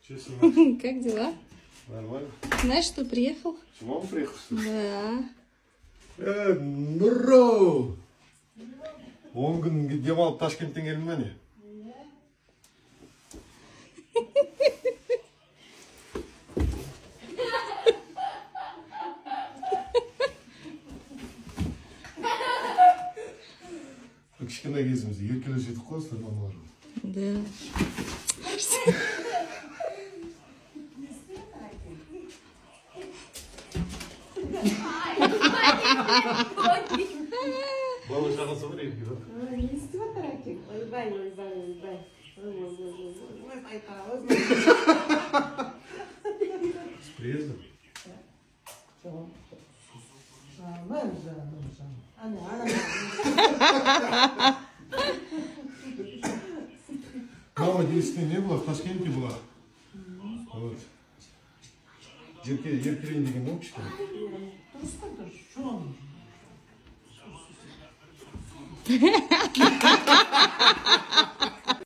Че снимаешь? Как дела? Нормально. Знаешь, что приехал? С ума приехал? Да. Нұро! 10 күн демалып Ташкенттен келдің бе не? Кішкене кезімізде еркелеп жетіп қойсыздар мамалар. Да. Бала шағасы бар ерке бар. Не істеп жатыр әкең? Ойбай, ойбай, ойбай. Ойбай, С приездом? Мама 10 не была, в Ташкенте была. Вот. Еркелейін деген ол кішкене. Что?